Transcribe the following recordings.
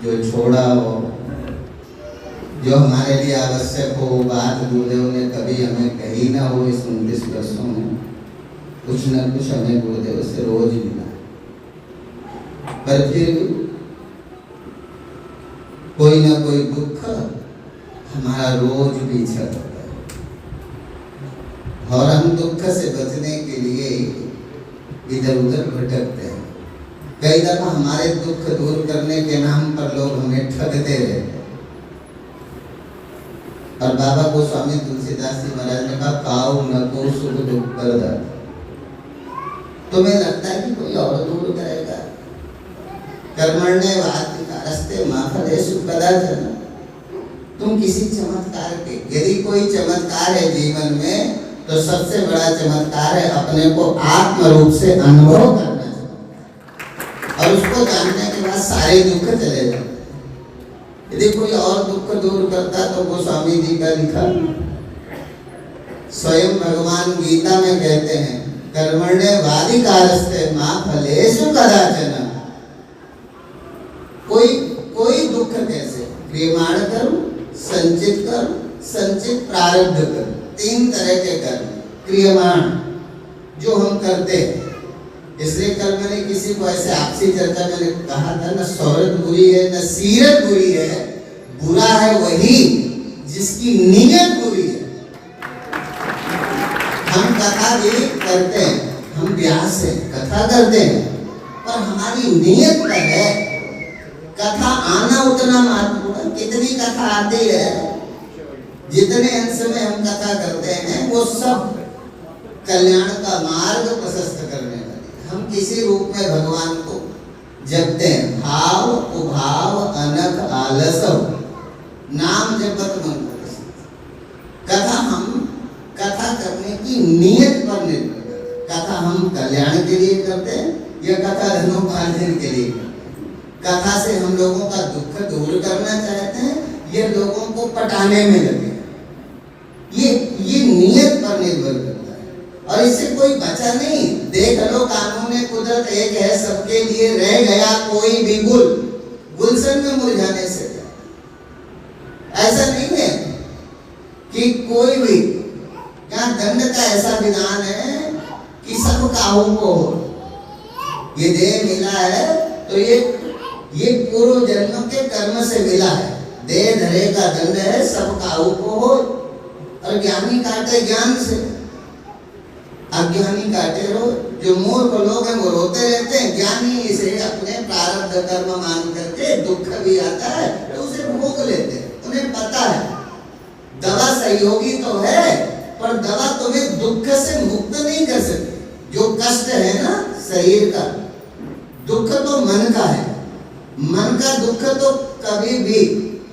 जो छोड़ा हो, जो हमारे लिए आवश्यक हो, बात गुरुदेव ने कभी हमें कही ना हो इस 29 वर्षों में, कुछ न कुछ हमें गुरुदेव से रोज मिला। पर फिर कोई ना कोई दुख हमारा रोज पीछा करता है और हम दुख से बचने के लिए इधर उधर भटकते हैं। कई दफा हमारे दुख दूर करने के नाम पर लोग हमें ठगते रहते हैं। और बाबा गोस्वामी तुलसीदास जी महाराज ने कहा, काऊ न को सुख दुख कर दा। तुम्हें लगता है कि कोई और दूर करेगा? कर्मण्य वाधिकारस्ते मा फलेषु कदाचन। तुम किसी चमत्कार के, यदि कोई चमत्कार है जीवन में, तो सबसे बड़ा चमत्कार है अपने को आत्म रूप से अनुभव करना और उसको जानने के बाद सारे दुख चले जाते। यदि कोई और दुख दूर करता तो गोस्वामी जी का लिखा, स्वयं भगवान गीता में कहते हैं, कर्मण्य वाधिकारस्ते मा फलेषु कदाचन। कोई दुख कैसे? क्रियमाण कर्म, संचित कर्म, संचित प्रारब्ध कर्म, 3 तरह के कर्म। क्रियमाण जो हम करते हैं, इसलिए कल मैंने किसी को ऐसे आपसी चर्चा में कहा था, न शौहरत बुरी है न सीरत बुरी है, बुरा है वही जिसकी नीयत बुरी है। हम कथा भी करते हैं, हम व्यास से कथा करते हैं, पर हमारी नीयत क्या है? कथा आना उतना महत्वपूर्ण, कितनी कथा आती है, जितने अंश में हम कथा करते हैं वो सब कल्याण का मार्ग प्रशस्त करने वाली। हम किसी रूप में भगवान को जपते हैं, भाव उभाव अनख आलसव, नाम जपत मन। कथा हम कथा करने की नियत पर निर्भर करते। कथा हम कल्याण के लिए करते हैं या कथा धनोपार्जन के लिए करते हैं? कथा से हम लोगों का दुख दूर करना चाहते हैं या लोगों को पटाने में लगे? ये नियत पर निर्भर करता है और इससे कोई बचा नहीं। देख लो, कानून कुदरत एक है, सबके लिए रह गया कोई भी गुल, गुलशन में मुरझाने से क्या? ऐसा नहीं है कि कोई भी, यहाँ दंड का ऐसा विधान है कि सब काहू को हो। ये देह मिला है तो ये पूर्व जन्म के कर्म से मिला है। देह धरे का दंड है, सब काहू को हो। और ज्ञानी काटे ज्ञान से, अज्ञानी काटे रो। जो मूर्ख लोग हैं वो रोते रहते हैं, ज्ञानी इसे अपने प्रारब्ध कर्म मान करके दुख भी आता है तो उसे भोग लेते हैं। उन्हें पता है दवा सहयोगी तो है, पर दवा तुम्हें दुख से मुक्त नहीं कर सकती। जो कष्ट है ना शरीर का, दुख तो मन का है। मन का दुख तो कभी भी,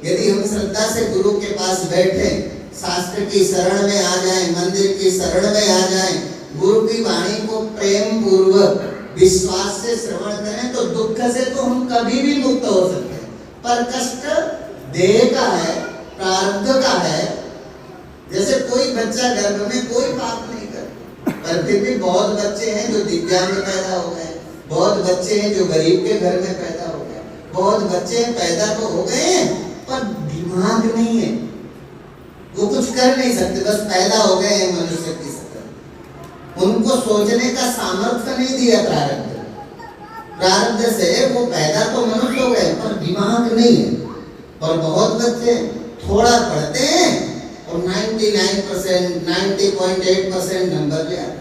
यदि हम श्रद्धा से गुरु के पास बैठे, शास्त्र की शरण में आ जाएं, मंदिर की शरण में आ जाएं, गुरु की वाणी को प्रेम पूर्वक विश्वास से श्रवण करें, तो दुख से तो हम कभी भी मुक्त हो सकते हैं। पर कष्ट देह का है, प्रारब्ध का है। जैसे कोई बच्चा गर्भ में कोई पाप नहीं करता, पर फिर भी बहुत बच्चे हैं जो दिव्यांग पैदा हो गए, बहुत बच्चे हैं जो गरीब के घर में पैदा हो गए, बहुत बच्चे पैदा तो हो गए हैं पर दिमाग नहीं है, वो कुछ कर नहीं सकते, बस पैदा हो गए हैं मनुष्य की शक्ल। उनको सोचने का सामर्थ्य नहीं दिया प्रारब्ध। प्रारब्ध से वो पैदा तो मनुष्य हो गए पर दिमाग नहीं है। और बहुत बच्चे थोड़ा पढ़ते हैं और 99%, 90.8% नंबर ले आते।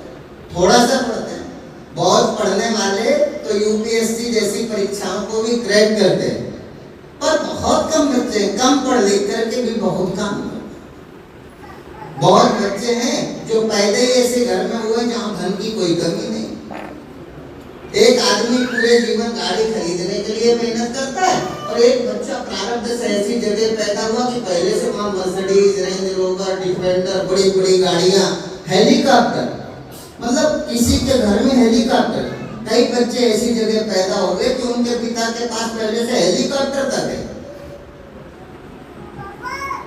थोड़ा सा पढ़ते हैं। बहुत पढ़ने वाले तो यूपीएससी जैसी परीक्षाओं को भी क्रैक करते हैं, पर बहुत कम बच्चे कम पढ़ लिख करके भी बहुत काम। बहुत बच्चे हैं जो पैदा ही ऐसे घर में हुए जहां धन की कोई कमी नहीं। एक आदमी पूरे जीवन गाड़ी खरीदने के लिए मेहनत करता है और एक बच्चा प्रारब्ध से ऐसी जगह पैदा हुआ कि पहले से वहां मर्सिडीज, रेंज रोवर, डिफेंडर, बड़ी बड़ी गाड़ियां, हेलीकॉप्टर, मतलब किसी के घर में हेलीकॉप्टर। कई बच्चे ऐसी जगह पैदा हो गए कि उनके पिता के पास पहले से हेलीकॉप्टर तक है।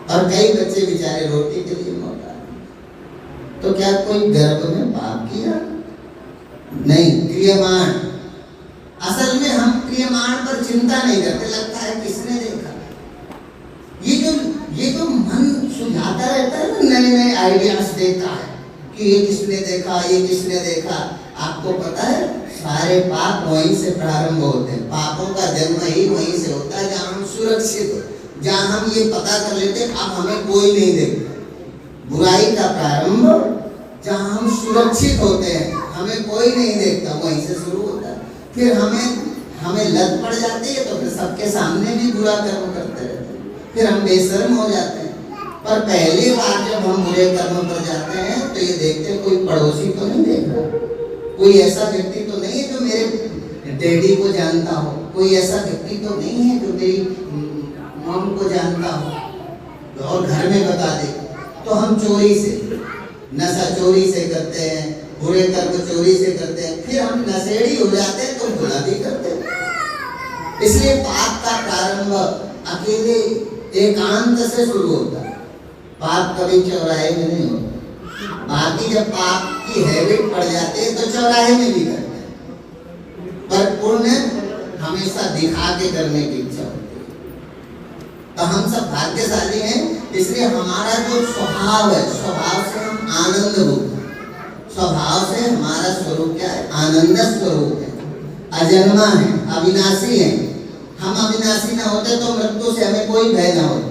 और कई बच्चे बेचारे रोटी के लिए मौका। तो क्या कोई गर्भ में पाप किया? नहीं, क्रियमाण। असल में हम क्रियमाण पर चिंता नहीं करते। लगता है किसने आइडियाज देता है कि ये किसने देखा, ये किसने देखा। आपको पता है सारे पाप वहीं से प्रारंभ होते हैं। पापों का जन्म ही वहीं से होता है जहाँ हम सुरक्षित हो, जहाँ हम ये पता कर लेते हैं अब हमें कोई नहीं देखता। बुराई का प्रारंभ जहाँ हम सुरक्षित होते हैं, हमें कोई नहीं देखता, वहीं से शुरू होता है। फिर हमें लत पड़ जाती है तो फिर सबके सामने भी बुरा कर्म करते रहते हैं, फिर हम बेशर्म हो जाते हैं। पर पहली बार जब हम बुरे कर्म पर जाते हैं तो ये देखते हैं कोई पड़ोसी तो नहीं देख रहा, कोई ऐसा व्यक्ति तो नहीं है जो मेरे डैडी को जानता हो, कोई ऐसा व्यक्ति तो नहीं है जो मेरी मॉम को जानता हो और घर में बता दे। तो हम चोरी से, नशा चोरी से करते हैं, बुरे कर्म चोरी से करते हैं, फिर हम नशेड़ी हो जाते हैं तो बुरा भी करते हैं। इसलिए पाप का प्रारंभ अकेले एकांत से शुरू होता है। पाप कभी चौराहे में नहीं होता। बाकी जब पाप की हैबिट पड़ जाती है तो चौराहे में भी करते हैं, पर पुण्य हमेशा दिखा के करने की इच्छा होती है। तो हम सब भाग्यशाली हैं, इसलिए हमारा जो स्वभाव है, स्वभाव से हम आनंद भोगते हैं। स्वभाव से हमारा स्वरूप क्या है? आनंद स्वरूप है, अजन्मा है, अविनाशी है। हम अविनाशी ना होते तो मृत्यु से हमें कोई भय ना होता।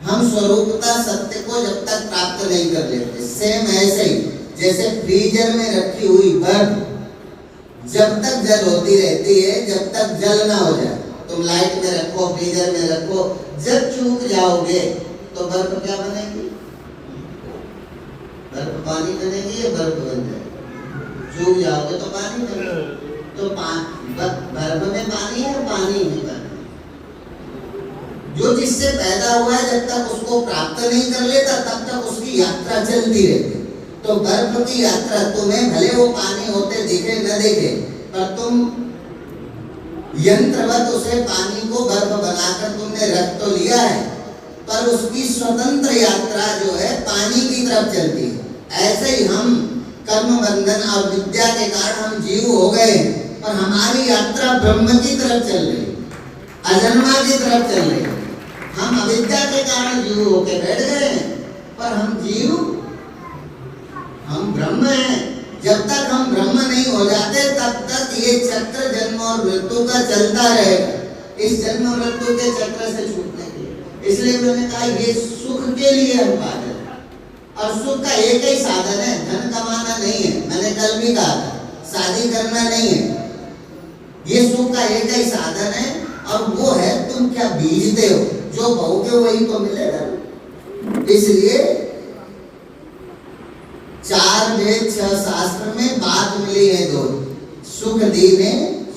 हम स्वरूपता सत्य को जब तक प्राप्त नहीं कर लेते, सेम ऐसे ही जैसे फ्रीजर में रखी हुई बर्फ जब तक जल होती रहती है, जब तक जल ना हो जाए। तुम लाइट में रखो, फ्रीजर में रखो, जब चूक जाओगे तो बर्फ क्या बनेगी? बर्फ पानी बनेगी या बर्फ बन जाएगी? चूक जाओगे तो पानी बनेगी। तो बर्फ में पानी है, पानी में पानी। जो जिससे पैदा हुआ है जब तक उसको प्राप्त नहीं कर लेता तब तक उसकी यात्रा चलती रहती। तो बर्फ की यात्रा, तुम्हें भले वो पानी होते दिखे न दिखे, पर तुम यंत्रवत उसे पानी को बर्फ बनाकर तुमने रख तो लिया है, पर उसकी स्वतंत्र यात्रा जो है पानी की तरफ चलती है। ऐसे ही हम कर्म बंधन और विद्या के कारण हम जीव हो गए, पर हमारी यात्रा ब्रह्म की तरफ चल रही, अजन्मा की तरफ चल रही। हम अविद्या के कारण जीव होके बैठ गए हैं, पर हम जीव, हम ब्रह्म हैं। जब तक हम ब्रह्म नहीं हो जाते तब तक ये चक्र जन्म और मृत्यु का चलता रहेगा। इस जन्म मृत्यु के चक्र से छूटने के लिए, इसलिए मैंने कहा ये सुख के लिए हम पागल, और सुख का एक ही साधन है, धन कमाना नहीं है। मैंने कल भी कहा था, शादी करना नहीं है, ये सुख का एक ही साधन है। और वो है तुम क्या बीजते हो, जो बोओगे वही तो मिलेगा। इसलिए 4 वेद 6 शास्त्र में बात मिली है दो, सुख दीने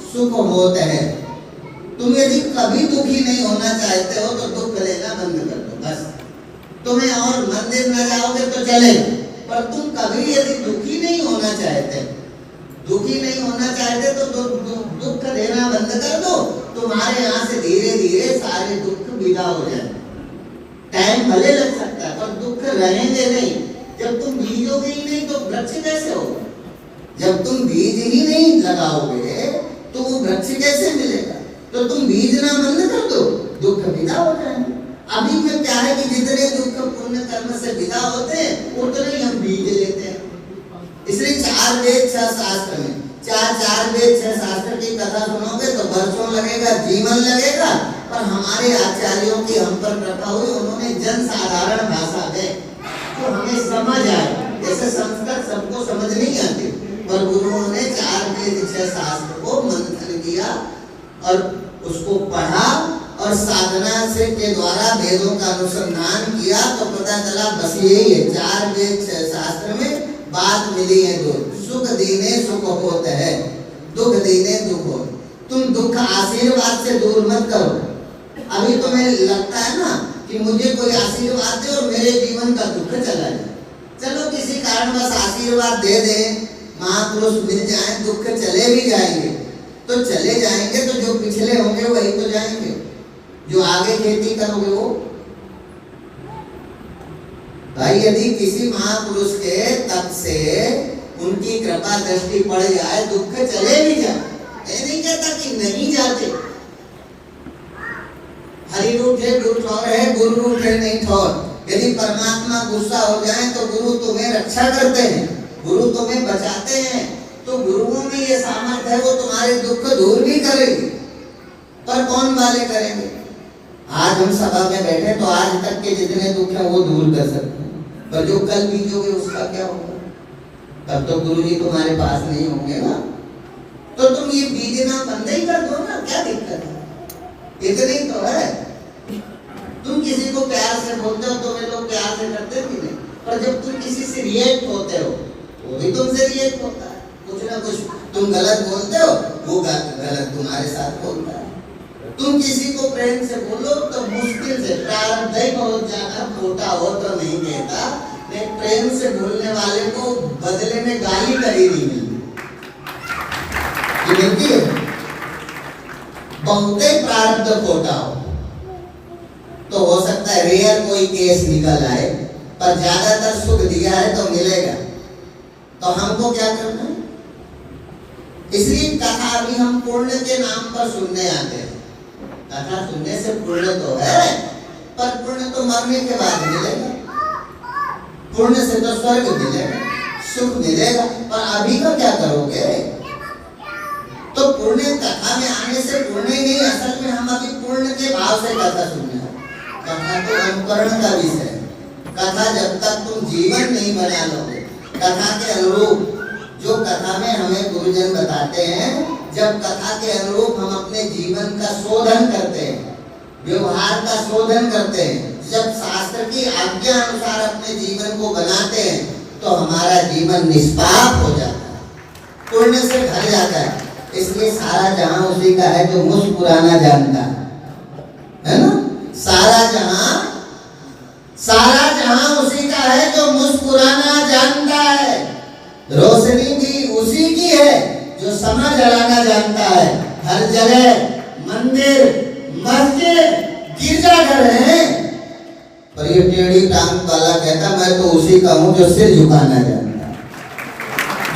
सुख होते हैं। तुम यदि कभी दुखी नहीं होना चाहते हो तो दुख लेना बंद कर दो बस। तुम्हें और मंदिर न जाओगे तो चलेगा, पर तुम कभी यदि दुखी नहीं होना चाहते, दुखी नहीं होना चाहते तो दुख देना बंद कर दो। तुम्हारे यहाँ से धीरे धीरे सारे दुख विदा हो जाए। टाइम भले लग सकता है पर दुख रहेंगे नहीं। जब तुम बीजोगे ही नहीं तो वृक्ष कैसे होगा? जब तुम बीज ही नहीं लगाओगे तो वो वृक्ष कैसे मिलेगा? तो तुम बीजना बंद कर दो, दुख विदा हो जाएंगे। अभी में क्या है कि जितने दुख पुण्य कर्म से विदा होते हैं उतने ही हम बीज लेते हैं। इसलिए 4 वेद 6 शास्त्र में, 4 वेद 6 शास्त्र की कथा सुनोगे तो वर्षों लगेगा, जीवन लगेगा। पर हमारे आचार्यों की हम पर कृपा हुई, उन्होंने जन साधारण भाषा में तो हमें समझ आए। जैसे संस्कृत सबको समझ नहीं आती, पर गुरुओं ने 4 वेद 6 शास्त्र को मंथन किया और उसको पढ़ा और साधना से के द्वारा वेदों का अनुसंधान किया तो पता चला बस यही है। 4 वेद 6 शास्त्र में बात मिली है दो, सुख दीने सुख होते हैं, दुख दीने दुख हो। तुम दुख आशीर्वाद से दूर मत करो। अभी तुम्हें लगता है ना कि मुझे कोई आशीर्वाद दे और मेरे जीवन का दुख चला जाए। चलो किसी कारण बस आशीर्वाद दे दे, महापुरुष मिल जाए, दुख चले भी जाएंगे तो चले जाएंगे। तो जो पिछले होंगे वही तो जाएंगे, जो आगे खेती करोगे वो। भाई यदि किसी महापुरुष के तप से उनकी कृपा दृष्टि पड़ जाए, दुख चले भी जाए, मैं नहीं कहता कि नहीं जाते। हरि रूठे गुरु ठौर है, गुरु रूठे नहीं ठौर। यदि परमात्मा गुस्सा हो जाए तो गुरु तुम्हें रक्षा करते हैं, गुरु तुम्हें बचाते हैं। तो गुरुओं में ये सामर्थ्य है, वो तुम्हारे दुख को दूर भी करेगी। पर कौन वाले करेंगे? आज हम सभा में बैठे तो आज तक के जितने दुख है वो दूर कर सकते हैं, पर जो कल बीतोगे उसका क्या होगा? तब तो गुरु जी तुम्हारे पास नहीं होंगे ना। तो तुम ये बीजना बंद ही कर दो ना, क्या दिक्कत है? इतनी तो है। तुम किसी को प्यार से बोलते हो, तुम्हें लोग प्यार से करते भी नहीं, पर जब तुम किसी से रिएक्ट होते हो वो भी तुमसे रिएक्ट होता है। कुछ ना कुछ तुम गलत बोलते हो, वो गलत तुम्हारे साथ बोलता है। तुम किसी को प्रेम से बोलो तो मुश्किल से, प्रारब्ध ही बहुत ज्यादा खोटा हो तो नहीं कहता, नहीं प्रेम से बोलने वाले को बदले में गाली करी नहीं मिलती, मिलती है। बहुत ही प्रारब्ध खोटा हो तो हो सकता है रेयर कोई केस निकल आए, पर ज्यादातर सुख दिया है तो मिलेगा। तो हमको क्या करना है? इसलिए कथा भी हम पुण्य के नाम पर सुनने आते हैं। कथा सुनने से पुण्य तो है, पर पुण्य तो मरने के बाद मिलेगा। पुण्य से तो स्वर्ग मिलेगा, सुख मिलेगा, पर अभी का क्या करोगे? तो पुण्य कथा में आने से पुण्य नहीं, असल में हम अभी पुण्य के भाव से कथा सुनने आए। कथा तो अनुकरण का विषय है। कथा जब तक तुम जीवन नहीं बना लोगे, कथा के अनुरूप जो कथा में हमें गुरुजन बताते हैं, जब कथा के अनुरूप हम अपने जीवन का शोधन करते हैं, व्यवहार का शोधन करते हैं, जब शास्त्र की आज्ञा अनुसार अपने जीवन को बनाते हैं, तो हमारा जीवन निष्पाप हो जाता है, पुण्य से भर जाता है। इसलिए सारा जहां उसी का है जो मुस्कुराना जानता है ना। सारा जहां उसी का है जो मुस्कुराना जानता है। रोशनी भी उसी की है जो समय जलाना जानता है। हर जगह मंदिर, मस्जिद, गिरजाघर है, पर ये टेढ़ी टांग वाला कहता मैं तो उसी का हूं जो सिर झुकाना जानता है।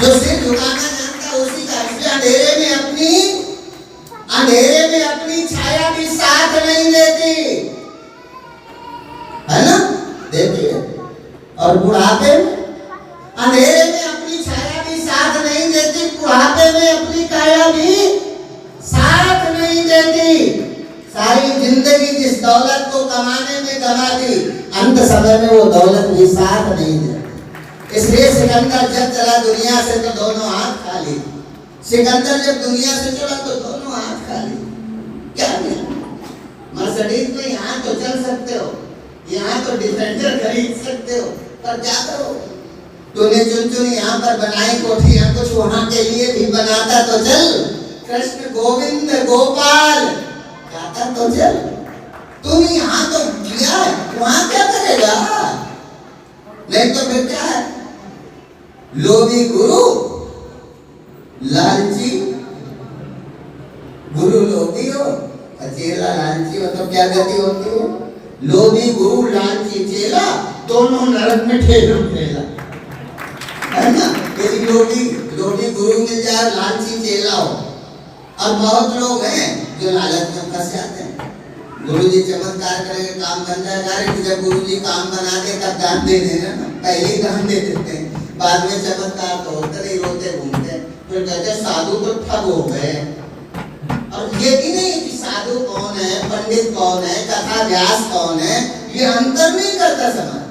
जो सिर झुकाना जानता है उसी का। अंधेरे में अपनी छाया भी साथ नहीं देती, है ना? देखिए, और बुढ़ापे में अंधेरे में अपनी छाया भी साथ नहीं देती, बुढ़ापे में अपनी काया भी साथ नहीं देती। सारी जिंदगी जिस दौलत को कमाने में गवा दी, अंत समय में वो दौलत भी साथ नहीं देती। इसलिए सिकंदर जब चला दुनिया से तो दोनों हाथ खाली। सिकंदर जब दुनिया से चला तो दोनों हाथ खाली। क्या मिला? मर्सिडीज में यहाँ तो चल सकते हो, यहाँ तो डिफेंडर खरीद सकते हो, पर क्या करो? तूने चुन यहाँ पर बनाई कोठियां, कुछ वहां के लिए भी बनाता तो चल। कृष्ण गोविंद गोपाल गाता तो चल। तुम यहाँ तो किया है, वहां क्या करेगा? नहीं तो फिर क्या है? लोभी गुरु, लालची गुरु लोभी हो, चेला लालची हो, तो क्या गति होती है? लोभी गुरु, लालची चेला, दोनों नरक में ठेला, है ना? यदि लोभी गुरु मिल जाए, लालची चेला हो। और बहुत लोग हैं जो लालच में फंस जाते हैं। गुरुजी चमत्कार करेंगे, काम बन जाएगा। जब गुरुजी काम बना के तब दान दे देना, पहले ही दान दे देते हैं, बाद में चमत्कार तो होते नहीं, रोते घूमते। फिर कहते साधु तो ठग हो गए। और ये भी नहीं कि साधु कौन है, पंडित कौन है, कथा व्यास कौन है, ये अंतर नहीं करता समाज।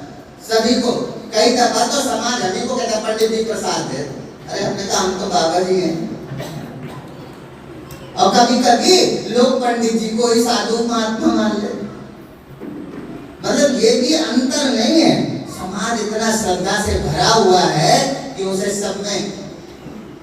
सभी को कई दफा तो समाज हमें को कहता पंडित जी प्रसाद दे। अरे हमने कहा हम तो बाबा जी हैं। और कभी कभी लोग पंडित जी को ही साधु महात्मा मान ले। मतलब ये भी अंतर नहीं है। समाज इतना श्रद्धा से भरा हुआ है कि उसे सब में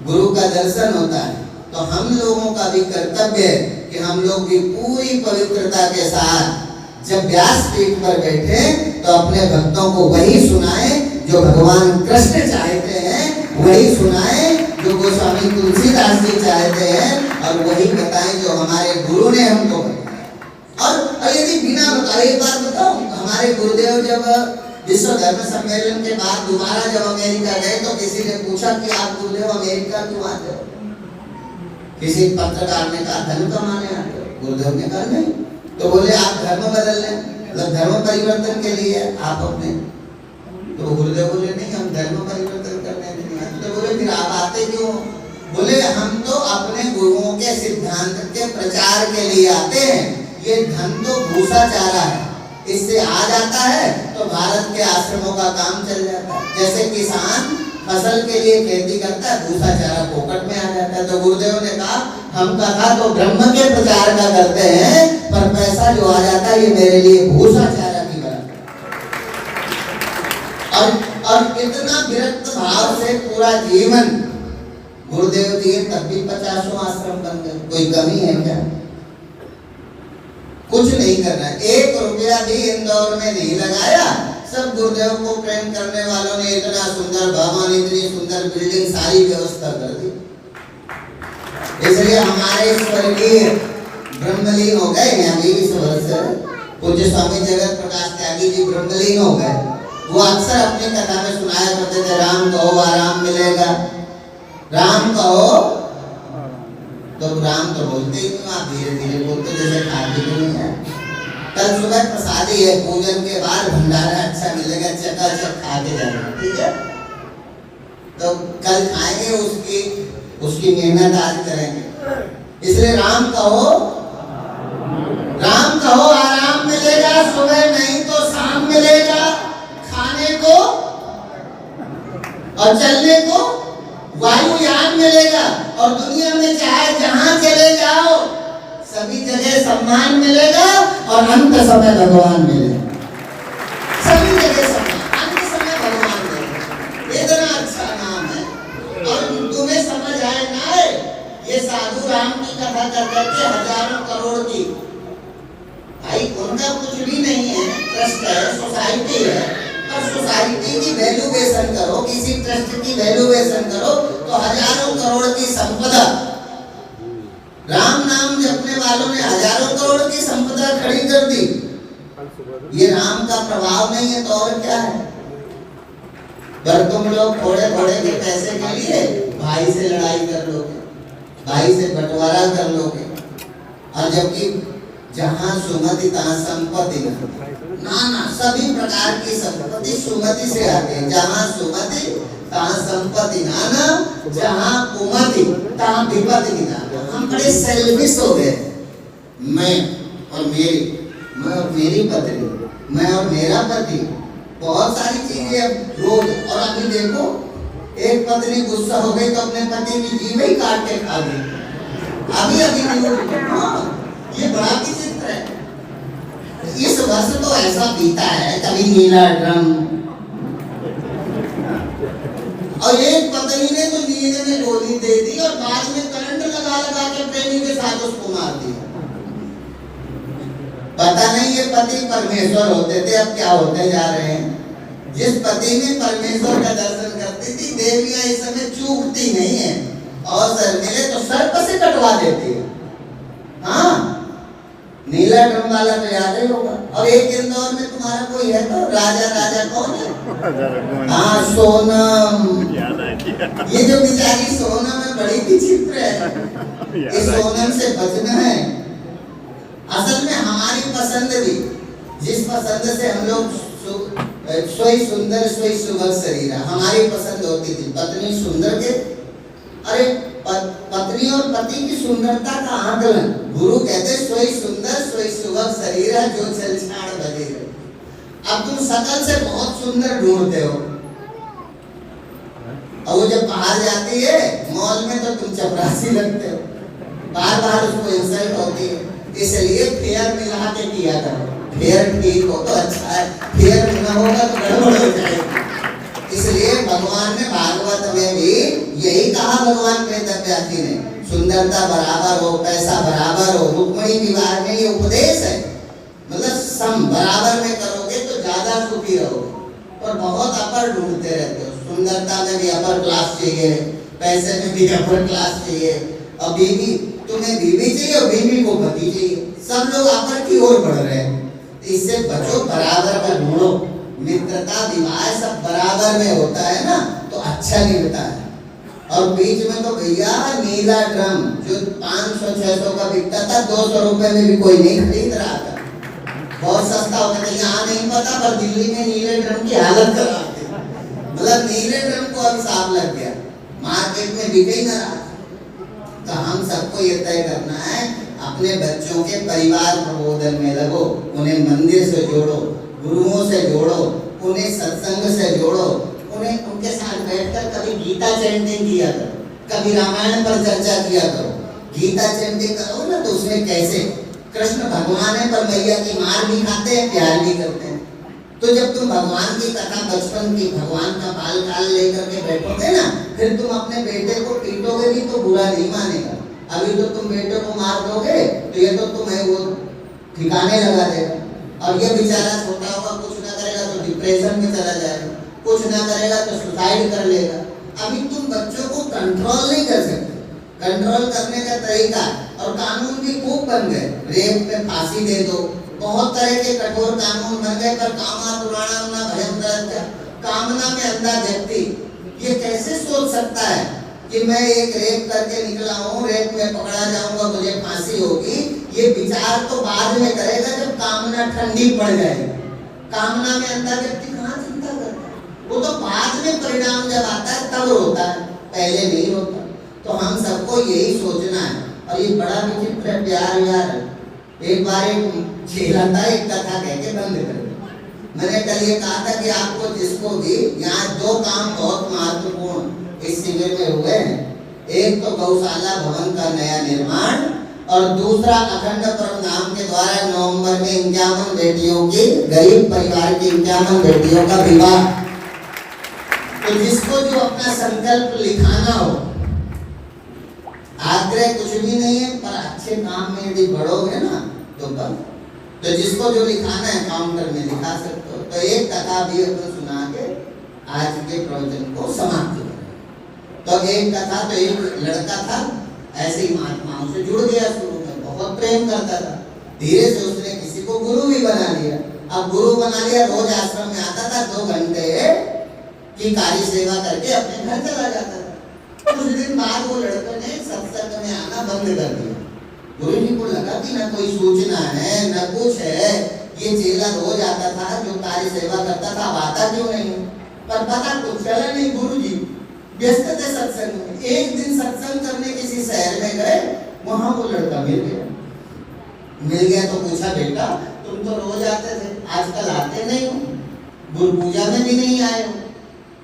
गुरु का दर्शन होता है। तो हम लोगों का भी कर्तव्य है कि हम लोग भी पूरी पवित्रता के साथ जब व्यास पीठ पर बैठे तो अपने भक्तों को वही सुनाएं जो भगवान कृष्ण चाहते हैं, वही सुनाएं जो गोस्वामी तुलसीदास जी चाहते हैं, और वही बताएं जो हमारे गुरु ने हमको बताया। और यदि बिना बताए, एक बात बताओ, हमारे गुरुदेव जब विश्व धर्म सम्मेलन के बाद दोबारा जब अमेरिका गए तो किसी ने पूछा कि आप गुरुदेव अमेरिका क्यों आते हो? किसी पत्रकार ने कहा धन कमाने आते हो। गुरुदेव ने कहा नहीं। तो बोले आप धर्म बदल लें। मतलब धर्म परिवर्तन के लिए आप अपने, तो गुरुदेव बोले नहीं हम धर्म परिवर्तन करने नहीं आए। तो बोले फिर आप आते क्यों? बोले हम तो अपने गुरुओं के सिद्धांत के प्रचार के लिए आते हैं। ये धन तो भूसा चारा है, इससे आ जाता है तो भारत के आश्रमों का काम चल जाता है। जैसे किसान फसल के लिए खेती करता है, भूसा चारा पोकट में आ जाता है। तो गुरुदेव ने कहा हम कथा तो ब्रह्म के प्रचार का करते हैं, पर पैसा जो आ जाता है ये मेरे लिए भूसा चारा की बराबर। और इतना विरक्त भाव से पूरा जीवन गुरुदेव दिए, तब भी 50 आश्रम बन गए। कोई कमी है क्या? कुछ नहीं करना है। 1 रुपया भी इंदौर में नहीं लगाया। सब गुरुदेव को प्रेम करने वालों ने इतना सुंदर भवन, इतनी सुंदर बिल्डिंग, सारी व्यवस्था कर दी। इसलिए हमारे स्वर्गीय ब्रह्मलीन हो गए हैं अभी इस वर्ष। पूज्य स्वामी जगत प्रकाश त्यागी जी ब्रह्मलीन हो गए। वो अक्सर अपनी कथा में सुनाया करते थे, राम कहो आराम मिलेगा, राम कहो। तो राम तो बोलते ही नहीं, आप धीरे धीरे बोलते जैसे खाते भी नहीं है। कल सुबह प्रसादी है, पूजन के बाद भंडारा अच्छा मिलेगा, चकाचक खा के जाना, ठीक है? तो कल खाएंगे, उसकी मेहनत आज करेंगे। इसलिए राम कहो आराम मिलेगा, सुबह नहीं तो शाम मिलेगा, खाने को और चलने को वायुयान मिलेगा। और दुनिया में चाहे जहां चले जाओ सभी जगह सम्मान मिलेगा और अंत समय भगवान मिलेगा। सभी जगह सम्मान, अंत समय भगवान मिलेगा। इतना अच्छा नाम है। और तुम्हें समझ आए ना आए, ये साधु राम की कथा कर करके हजारों करोड़ की, भाई उनका कुछ भी नहीं है, ट्रस्ट है, सोसाइटी है, और सोसाइटी की वैल्यूएशन करो, किसी ट्रस्ट की वैल्यूएशन करो तो हजारों करोड़ की संपदा, राम नाम जपने वालों ने हजारों करोड़ की संपदा खड़ी कर दी। ये राम का प्रभाव नहीं है तो और क्या है? पर तुम लोग थोड़े थोड़े के पैसे के लिए भाई से लड़ाई कर लोगे, भाई से बंटवारा कर लोगे। और जबकि जहां सुमति तहां संपत्ति, ना सभी प्रकार की संपत्ति सुमति से आते हैं। जहां सुमति तहां संपत्ति नाना, जहां कुमति तहां विपत्ति निधाना। हम बड़े सेल्फिश हो गए, मैं और मेरी पत्नी, मैं और मेरा पति, बहुत सारी चीजें अब रोज। और अभी देखो, एक पत्नी गुस्सा हो गई तो अपने पति की जीभ ही काट के खा गई। अभी ये बड़ा विचित्र है। इस वर्ष तो ऐसा बीता है, कभी नीला ड्रम, और एक पत्नी ने तो नींद में गोली दे दी और बाद में करंट लगा के प्रेमी के साथ उसको मार दिया। पता नहीं ये पति परमेश्वर होते थे, अब क्या होते जा रहे हैं। जिस पति ने परमेश्वर का दर्शन करती थी, देवियां इस समय चूकती नहीं है, और सर मिले तो सर्प से कटवा देती है। हाँ, नीला ड्रम वाला तो याद ही होगा। और एक इंदौर में तुम्हारा कोई है तो राजा कौन है? हाँ, सोनम। ये जो बेचारी सोनम है बड़ी विचित्र है। इस सोनम से बचना है। असल में हमारी पसंद भी, जिस पसंद से हम लोग सोई सुंदर सोई सुभग शरीर, हमारी पसंद होती थी। पत्नी सुंदर के, अरे पत्नी और पति की सुंदरता का आकलन गुरु कहते सोई सुंदर सोई सुभग शरीर है जो छलछाड़ बधीर। अब तुम शकल से बहुत सुंदर ढूंढते हो, और वो जब बाहर जाती है मॉल में तो तुम चपरासी लगते हो, बार बार उसको इंसल्ट होती है। इसलिए फेयर मिला के किया करो। फेयर ठीक हो तो अच्छा है, फेयर ना होगा तो गड़बड़ हो जाएगी। इसलिए भगवान ने भागवत में भी यही कहा, भगवान वेदव्यासी ने, सुंदरता बराबर हो, पैसा बराबर हो। रुक्मिणी विवाह में ये उपदेश है, मतलब सम बराबर में करोगे तो ज्यादा सुखी रहोगे। और बहुत अपर ढूंढते रहते हो, सुंदरता में भी अपर क्लास चाहिए, पैसे में भी अपर क्लास चाहिए, और बीवी, तुम्हें बीवी चाहिए और बीवी को पति चाहिए। सब लोग अपर की ओर बढ़ रहे हैं। इससे बचो, बराबर का ढूंढो। मित्रता विवाह सब बराबर में होता है ना तो अच्छा निकलता है। और बीच में तो भैया नीला ड्रम जो 500-600 का बिकता था, 200 रुपए में भी कोई नहीं खरीद रहा था। बहुत सस्ता होता है, यहाँ नहीं पता पर दिल्ली में नीले ड्रम की हालत खराब है, मतलब नीले ड्रम को अब साफ लग गया, मार्केट में बिके ही ना रहा। तो हम सबको ये तय करना है, अपने बच्चों के परिवार प्रबोधन में लगो, उन्हें मंदिर से जोड़ो, गुरुओं से जोड़ो, उन्हें सत्संग से जोड़ो, उन्हें उनके साथ बैठकर कभी गीता चैंटिंग किया करो, कभी रामायण पर चर्चा किया करो। गीता चैंटिंग करो ना तो उसमें कैसे कृष्ण भगवान है पर मैया की मार भी खाते हैं, प्यार भी करते हैं। तो जब तुम भगवान की कथा बचपन की, भगवान का बाल काल लेकर के बैठोगे ना, फिर तुम अपने बेटे को पीटोगे भी तो बुरा नहीं मानेगा। अभी तो तुम बेटे को मार दोगे तो ये तो तुम्हें वो ठिकाने लगा देगा, और ये बेचारा छोटा होगा, कुछ ना करेगा तो डिप्रेशन में चला जाएगा, कुछ ना करेगा तो सुसाइड कर लेगा। अभी तुम बच्चों को कंट्रोल नहीं कर सकते। कंट्रोल करने का तरीका, और कानून भी खूब बन गए, रेप पे फांसी दे दो, बहुत तरह के कठोर कानून बन गए, पर कामा पुराणा ना भयम दृष्टा, कामना में अंधा व्यक्ति ये कैसे सोच सकता है कि मैं एक रेप करके निकला हूँ, रेप में पकड़ा जाऊंगा, मुझे फांसी होगी। ये विचार तो बाद में करेगा जब कामना ठंडी पड़ जाएगी। कामना में अंधा व्यक्ति कहाँ चिंता करता है, वो तो बाद में परिणाम जब आता है तब रोता है, पहले नहीं रोता। तो हम सबको यही सोचना है। और ये बड़ा विचित्र है प्यार यार। एक बार एक खेला था, एक कथा कह के बंद कर दिया। मैंने कल ये कहा था कि आपको जिसको भी यहाँ दो काम बहुत महत्वपूर्ण इस शिविर में हुए हैं। एक तो गौशाला भवन का नया निर्माण, और दूसरा अखंड प्रणाम के द्वारा नवंबर में 51 बेटियों की, गरीब परिवार की 51 बेटियों का विवाह। तो जिसको जो अपना संकल्प लिखाना हो, आग्रह कुछ भी नहीं है, पर अच्छे काम में यदि बढ़ोगे ना तो बस। तो जिसको जो लिखाना है काउंटर में लिखा सकते हो। तो एक कथा भी अपन सुना के आज के प्रवचन को समाप्त करें। तो एक कथा, तो एक लड़का था, ऐसे ही महात्माओं से जुड़ गया, शुरू में बहुत प्रेम करता था, धीरे से उसने किसी को गुरु भी बना लिया। अब गुरु बना लिया, रोज आश्रम में आता था, 2 घंटे की कार्य सेवा करके अपने घर चला जाता था। कुछ दिन बाद वो लड़के ने सत्संग में आना बंद कर दिया। गुरु जी को लगा कि ना कोई सूचना है न कुछ है, ये चेला रोज आता था जो कार्य सेवा करता था, आता क्यों नहीं, पर पता कुछ चला नहीं। गुरु जी व्यस्त थे सत्संग में। एक दिन सत्संग करने किसी शहर में गए, वहां वो लड़का मिल गया तो पूछा, बेटा तुम तो रोज आते थे, आजकल आते नहीं हो, गुरु पूजा में भी नहीं आए हो।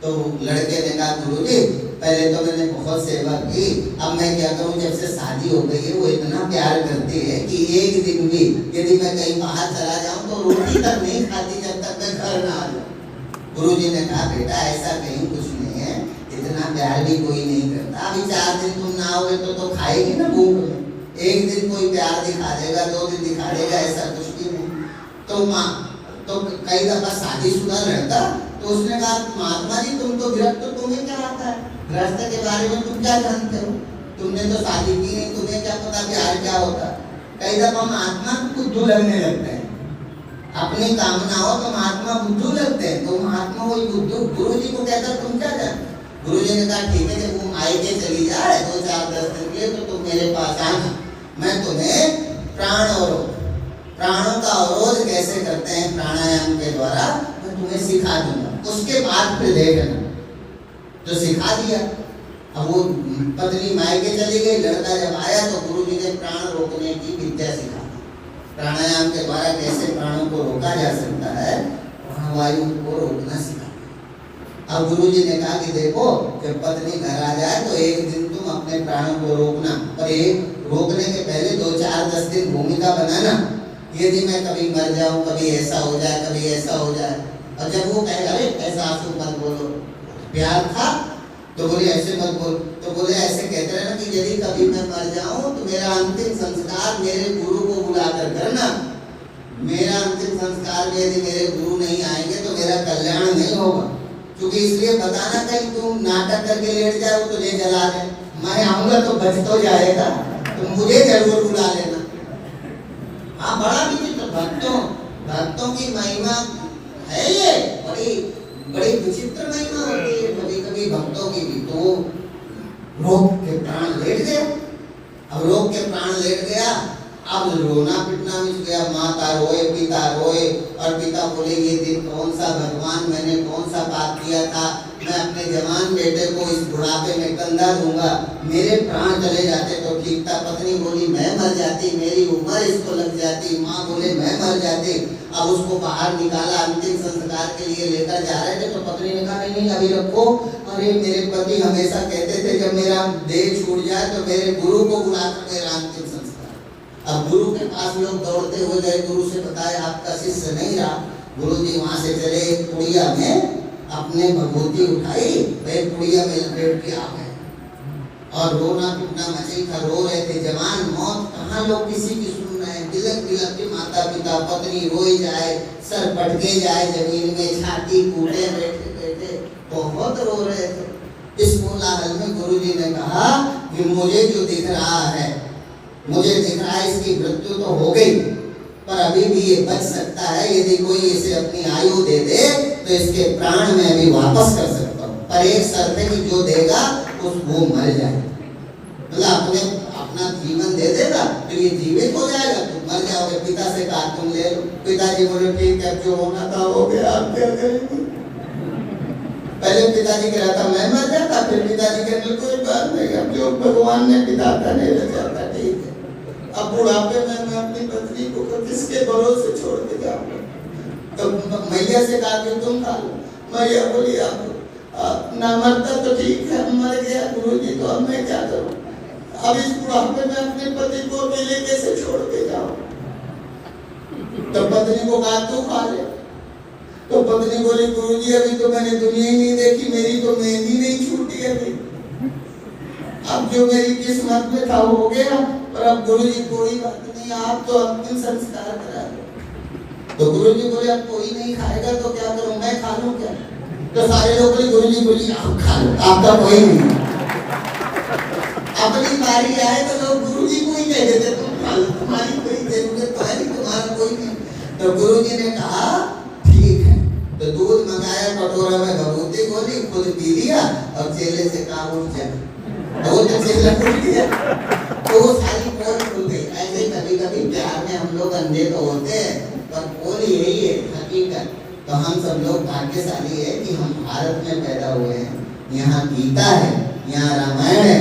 तो लड़के ने कहा, गुरु जी पहले तो मैंने बहुत सेवा की, अब मैं क्या करूं, जब से शादी हो गई है वो इतना प्यार करती है कि एक दिन भी यदि मैं कहीं बाहर चला जाऊं तो रोटी तक नहीं खाती जब तक मैं घर ना आ जाऊं। गुरु जी ने कहा, बेटा ऐसा कहीं कुछ नहीं है, इतना प्यार भी कोई नहीं करता। अभी 4 दिन तुम ना आओगे तो खाएगी ना भूख में, एक दिन कोई प्यार दिखा देगा, 2 दिन दिखा देगा, ऐसा कुछ भी नहीं। तो माँ तो कई दफा शादीशुदा लड़का, तो उसने कहा, महात्मा जी तुम तो विरक्त, तुम्हें क्या आता है, गृहस्थ के बारे में तुम क्या जानते हो, तुमने तो शादी की नहीं, तुम्हें क्या पता प्यार क्या होता है। कई दफा महात्मा बुद्धू लगने लगते हैं, अपनी कामना हो तो महात्मा बुद्धू लगते हैं। तो महात्मा वही बुद्धू गुरु जी को कहता, तुम क्या जानते। गुरु जी ने कहा, ठीक है, जब तुम आएगे चली जाए 2-4-10 दिन के लिए तो तुम मेरे पास आना, मैं तुम्हें प्राणों का अवरोध कैसे करते हैं प्राणायाम के द्वारा मैं तुम्हें सिखा दूंगा, उसके बाद फिर देखना। तो सिखा दिया। अब वो पत्नी मायके चली गई, लड़का जब आया तो गुरु जी ने प्राण रोकने की विद्या सिखा, प्राणायाम के द्वारा कैसे प्राणों को रोका जा सकता है, वायु को रोकना सिखा। अब गुरु जी ने कहा कि देखो, जब पत्नी घर आ जाए तो एक दिन तुम अपने प्राणों को रोकना, पर एक रोकने के पहले 2-4-10 दिन भूमिका बनाना, यदि मैं कभी मर जाऊं, कभी ऐसा हो जाए, कभी ऐसा हो जाए। और जब वो कहे, अरे ऐसा आंसू मत बोलो, प्यार था तो बोले ऐसे मत बोल, तो बोले ऐसे कहते रहे ना कि यदि कभी मैं मर जाऊं तो मेरा अंतिम संस्कार मेरे गुरु को बुलाकर करना, मेरा अंतिम संस्कार में यदि मेरे गुरु नहीं आएंगे तो मेरा कल्याण नहीं होगा। क्योंकि इसलिए बताना, कहीं तुम नाटक करके लेट जाओ तुझे जला दे, मैं आऊंगा तो बच तो जाएगा, तुम मुझे जरूर बुला लेना। हाँ, बड़ा विचित्र भक्तों की महिमा है, ये बड़ी विचित्र महिमा होती है कभी भक्तों की भी। तो रोग के प्राण लेट गया। अब रोग के प्राण लेट गया अब रोना पिटना मिल गया, माता रोए, पिता रोए, और पिता बोले ये दिन कौन सा भगवान, मैंने कौन सा पाप किया था, मैं अपने जवान बेटे को इस बुढ़ापे में कंधा दूंगा, मेरे प्राण चले जाते तो ठीक था। पत्नी बोली मैं मर जाती, मेरी उम्र इसको लग जाती। माँ बोले मैं मर जाती। अब उसको बाहर निकाला, अंतिम संस्कार के लिए लेकर जा रहे थे तो पत्नी ने कहा नहीं नहीं अभी रखो, अरे मेरे पति हमेशा कहते थे जब मेरा देह छूट जाए तो मेरे गुरु को बुलाकर मेरा अंतिम संस्कार। अब गुरु के पास लोग दौड़ते हुए गए, गुरु से बताया आपका शिष्य नहीं रहा। गुरु जी वहां से चले, एक पुड़िया में अपने भभूति उठाई, एक पुड़िया में लपेट के आ गए और रोना पीटना मची था, रो रहे थे। जवान मौत कहाँ लोग किसी की सुन रहे हैं, तिलक तिलक के माता पिता, पत्नी रोई जाए, सर पटके जाए जमीन में, छाती कूटे, बैठे बैठे बहुत रो रहे थे। इस कोलाहल में गुरु जी ने कहा कि मुझे जो दिख रहा है, मुझे दिख रहा है इसकी मृत्यु तो हो गई, पर अभी भी ये बच सकता है। यदि कोई इसे अपनी आयु दे दे तो इसके प्राण में अभी वापस कर सकता हूँ, पर एक शर्त है कि जो देगा वो मर जाए। मतलब अपना जीवन दे देगा तो ये जीवित हो जाएगा, तुम मर जाओगे। पिता से कहा तुम ले लो। पिताजी बोले ठीक है, जो होना था हो गया, आप क्या करेंगे। पहले पिताजी कह रहा था मैं मर जाता, फिर पिताजी कहने कोई बात नहीं, अब जो भगवान ने पिताता नहीं रह जाता, ठीक है। अब बुढ़ापे में मैं अपनी पत्नी को किसके भरोसे छोड़ के जाऊंगा। तो मैया से कहा कि तुम खा लो। मैया बोली आप ना मरता तो ठीक है, मर गया गुरुजी तो अब मैं क्या करूं। अब इस बुढ़ापे में अपने पति को अकेले कैसे छोड़ के जाऊं। तो पत्नी को कहा तू खा ले। तो पत्नी बोली गुरुजी अभी तो मैंने दुनिया ही नहीं देखी, मेरी तो मेहंदी नहीं छूटी अभी, अब जो मेरी किस्मत में था हो गया, पर अब गुरुजी कोई बात नहीं, आप तो अंतिम संस्कार करा दो। तो गुरुजी बोले अब कोई नहीं खाएगा तो क्या करूं, मैं खा लूं क्या। तो सारे लोग बोले गुरुजी बोली आप खा लो, आपका कोई नहीं। अपनी बारी आए तो लोग गुरुजी को ही कह देते तुम खा लो, तुम्हारी कोई जरूरत तो है नहीं, तुम्हारा कोई नहीं। तो गुरुजी ने कहा ठीक है। तो दूध मंगाया, कटोरा में भभूति खोली, खुद पी लिया और चेले से कहा उठ जा। वो तो चेला उठ गया, तो वो सारी पोल खुल गई। ऐसे कभी कभी प्यार में हम लोग अंधे तो होते हैं, पर पोल यही है हकीकत। तो हम सब लोग भाग्यशाली है कि हम भारत में पैदा हुए हैं। यहाँ गीता है, यहाँ रामायण है,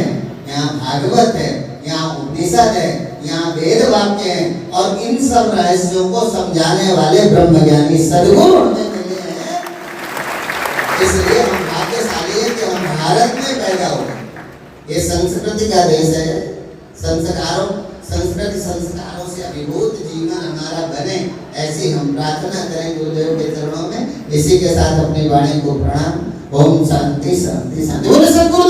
यहाँ भागवत है, यहाँ उपनिषद है, यहाँ वेद वाक्य हैं, और इन सब रहस्यों को समझाने वाले ब्रह्मज्ञानी सद्गुरु हमें मिले हैं। इसलिए हम भाग्यशाली है कि हम भारत में पैदा हुए। ये संस्कृति का देश है। संस्कृति संस्कारों से अभिभूत जीवन हमारा बने, ऐसी हम प्रार्थना करें गुरुदेव के चरणों में। इसी के साथ अपनी वाणी को प्रणाम। ओम शांति शांति शांति। बोले सद्गुरु।